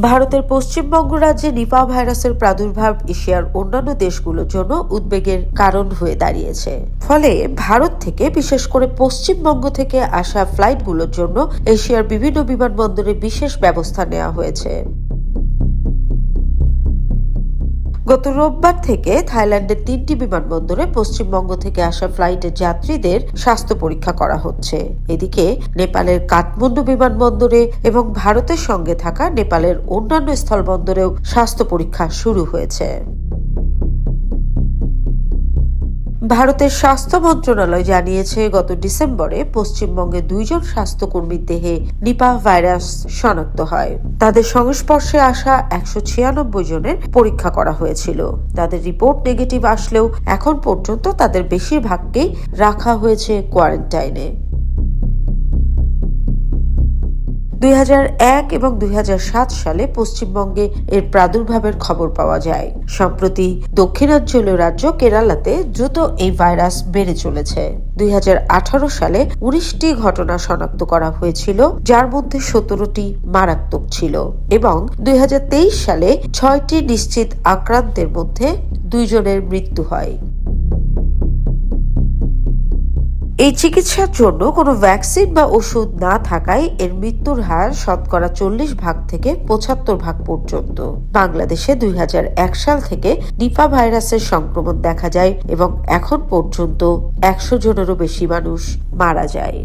ভারতের পশ্চিমবঙ্গ রাজ্যে নিপা ভাইরাসের প্রাদুর্ভাব এশিয়ার অন্যান্য দেশগুলোর জন্য উদ্বেগের কারণ হয়ে দাঁড়িয়েছে। ফলে ভারত থেকে বিশেষ করে পশ্চিমবঙ্গ থেকে আসা ফ্লাইটগুলোর জন্য এশিয়ার বিভিন্ন বিমানবন্দরে বিশেষ ব্যবস্থা নেওয়া হয়েছে। গত রোববার থেকে থাইল্যান্ডের 3টি বিমানবন্দরে পশ্চিমবঙ্গ থেকে আসা ফ্লাইটের যাত্রীদের স্বাস্থ্য পরীক্ষা করা হচ্ছে। এদিকে নেপালের কাঠমান্ডু বিমানবন্দরে এবং ভারতের সঙ্গে থাকা নেপালের অন্যান্য স্থলবন্দরেও স্বাস্থ্য পরীক্ষা শুরু হয়েছে। ভারতের স্বাস্থ্য মন্ত্রণালয় জানিয়েছে, গত ডিসেম্বরে পশ্চিমবঙ্গে 2 জন স্বাস্থ্যকর্মীর দেহে নিপা ভাইরাস শনাক্ত হয়। তাদের সংস্পর্শে আসা 196 জনের পরীক্ষা করা হয়েছিল। তাদের রিপোর্ট নেগেটিভ আসলেও এখন পর্যন্ত তাদের বেশিরভাগকেই রাখা হয়েছে কোয়ারেন্টাইনে। 2001 এবং 2007 সালে পশ্চিমবঙ্গে এর প্রাদুর্ভাবের খবর পাওয়া যায়। সম্প্রতি দক্ষিণাঞ্চলীয় রাজ্য কেরালাতে দ্রুত এই ভাইরাস বেড়ে চলেছে। 2018 সালে 19টি ঘটনা শনাক্ত করা হয়েছিল, যার মধ্যে 17টি মারাত্মক ছিল, এবং 2023 সালে 6টি নিশ্চিত আক্রান্তের মধ্যে 2 জনের মৃত্যু হয়। এই চিকিৎসার জন্য কোনো ভ্যাকসিন বা ওষুধ না থাকায় এর মৃত্যুর হার শতকরা 40% থেকে 75% পর্যন্ত। বাংলাদেশে 2001 সাল থেকে নিপা ভাইরাসের সংক্রমণ দেখা যায় এবং এখন পর্যন্ত 100 জনেরও বেশি মানুষ মারা যায়।